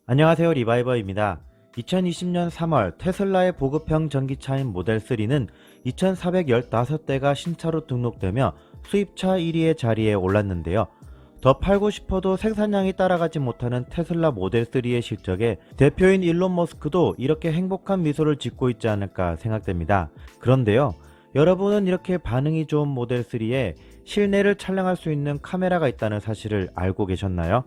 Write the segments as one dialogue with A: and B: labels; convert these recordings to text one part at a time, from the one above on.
A: 안녕하세요, 리바이버입니다. 2020년 3월 테슬라의 보급형 전기차인 모델 3는 2415대가 신차로 등록되며 수입차 1위의 자리에 올랐는데요. 더 팔고 싶어도 생산량이 따라가지 못하는 테슬라 모델 3의 실적에 대표인 일론 머스크도 이렇게 행복한 미소를 짓고 있지 않을까 생각됩니다. 그런데요, 여러분은 이렇게 반응이 좋은 모델 3에 실내를 촬영할 수 있는 카메라가 있다는 사실을 알고 계셨나요?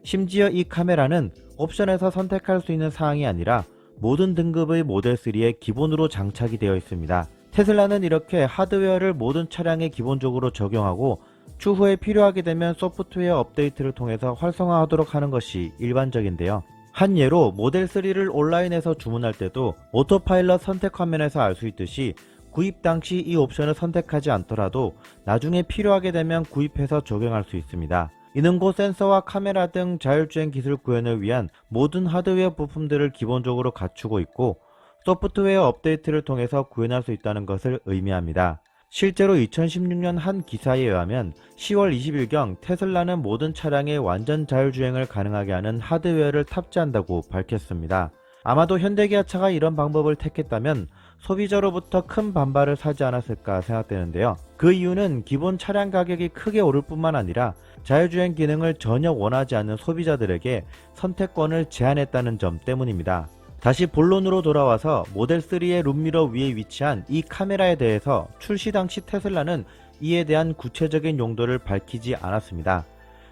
A: 심지어 이 카메라는 옵션에서 선택할 수 있는 사항이 아니라 모든 등급의 모델 3에 기본으로 장착이 되어 있습니다. 테슬라는 이렇게 하드웨어를 모든 차량에 기본적으로 적용하고 추후에 필요하게 되면 소프트웨어 업데이트를 통해서 활성화하도록 하는 것이 일반적인데요. 한 예로 모델 3를 온라인에서 주문할 때도 오토파일럿 선택 화면에서 알 수 있듯이 구입 당시 이 옵션을 선택하지 않더라도 나중에 필요하게 되면 구입해서 적용할 수 있습니다. 이는 곧 센서와 카메라 등 자율주행 기술 구현을 위한 모든 하드웨어 부품들을 기본적으로 갖추고 있고 소프트웨어 업데이트를 통해서 구현할 수 있다는 것을 의미합니다. 실제로 2016년 한 기사에 의하면 10월 20일경 테슬라는 모든 차량에 완전 자율주행을 가능하게 하는 하드웨어를 탑재한다고 밝혔습니다. 아마도 현대기아차가 이런 방법을 택했다면 소비자로부터 큰 반발을 사지 않았을까 생각되는데요. 그 이유는 기본 차량 가격이 크게 오를 뿐만 아니라 자율주행 기능을 전혀 원하지 않는 소비자들에게 선택권을 제한했다는 점 때문입니다. 다시 본론으로 돌아와서 모델 3의 룸미러 위에 위치한 이 카메라에 대해서 출시 당시 테슬라는 이에 대한 구체적인 용도를 밝히지 않았습니다.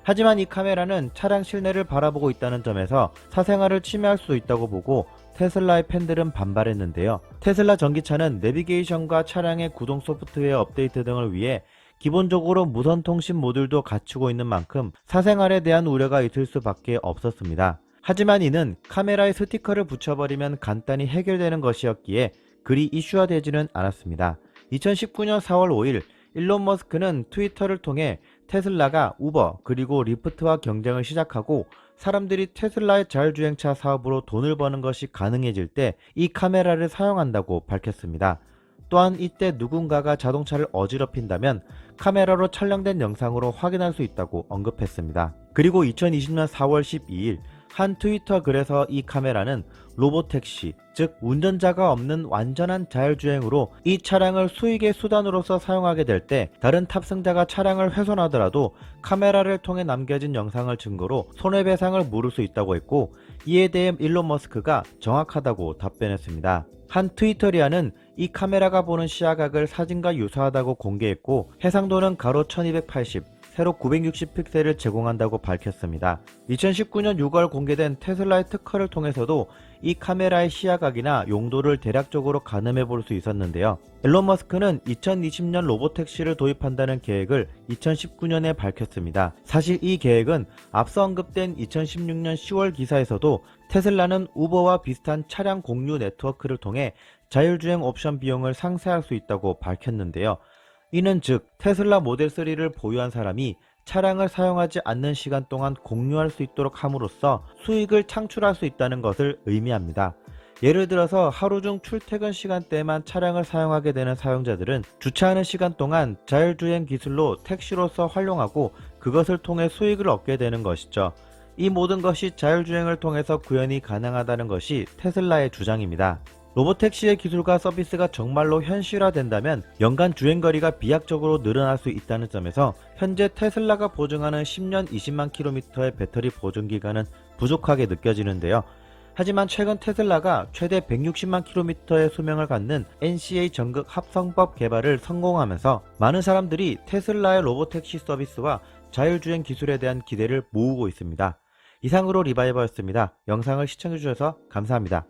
A: 하지만 이 카메라는 차량 실내를 바라보고 있다는 점에서 사생활을 침해할 수도 있다고 보고 테슬라의 팬들은 반발했는데요. 테슬라 전기차는 내비게이션과 차량의 구동 소프트웨어 업데이트 등을 위해 기본적으로 무선 통신 모듈도 갖추고 있는 만큼 사생활에 대한 우려가 있을 수밖에 없었습니다. 하지만 이는 카메라에 스티커를 붙여버리면 간단히 해결되는 것이었기에 그리 이슈화되지는 않았습니다. 2019년 4월 5일 일론 머스크는 트위터를 통해 테슬라가 우버 그리고 리프트와 경쟁을 시작하고 사람들이 테슬라의 자율주행차 사업으로 돈을 버는 것이 가능해질 때 이 카메라를 사용한다고 밝혔습니다. 또한 이때 누군가가 자동차를 어지럽힌다면 카메라로 촬영된 영상으로 확인할 수 있다고 언급했습니다. 그리고 2020년 4월 12일 한 트위터 글에서 이 카메라는 로보택시, 즉 운전자가 없는 완전한 자율주행으로 이 차량을 수익의 수단으로서 사용하게 될 때 다른 탑승자가 차량을 훼손하더라도 카메라를 통해 남겨진 영상을 증거로 손해배상을 물을 수 있다고 했고, 이에 대해 일론 머스크가 정확하다고 답변했습니다. 한 트위터리아는 이 카메라가 보는 시야각을 사진과 유사하다고 공개했고 해상도는 가로 1280, 세로 960픽셀을 제공한다고 밝혔습니다. 2019년 6월 공개된 테슬라의 특허를 통해서도 이 카메라의 시야각이나 용도를 대략적으로 가늠해 볼 수 있었는데요. 일론 머스크는 2020년 로보택시를 도입한다는 계획을 2019년에 밝혔습니다. 사실 이 계획은 앞서 언급된 2016년 10월 기사에서도 테슬라는 우버와 비슷한 차량 공유 네트워크를 통해 자율주행 옵션 비용을 상쇄할 수 있다고 밝혔는데요. 이는 즉 테슬라 모델 3를 보유한 사람이 차량을 사용하지 않는 시간 동안 공유할 수 있도록 함으로써 수익을 창출할 수 있다는 것을 의미합니다. 예를 들어서 하루 중 출퇴근 시간대에만 차량을 사용하게 되는 사용자들은 주차하는 시간 동안 자율주행 기술로 택시로서 활용하고 그것을 통해 수익을 얻게 되는 것이죠. 이 모든 것이 자율주행을 통해서 구현이 가능하다는 것이 테슬라의 주장입니다. 로보택시의 기술과 서비스가 정말로 현실화된다면 연간 주행거리가 비약적으로 늘어날 수 있다는 점에서 현재 테슬라가 보증하는 10년 20만 킬로미터의 배터리 보증기간은 부족하게 느껴지는데요. 하지만 최근 테슬라가 최대 160만 킬로미터의 수명을 갖는 NCA 전극 합성법 개발을 성공하면서 많은 사람들이 테슬라의 로보택시 서비스와 자율주행 기술에 대한 기대를 모으고 있습니다. 이상으로 리바이버였습니다. 영상을 시청해주셔서 감사합니다.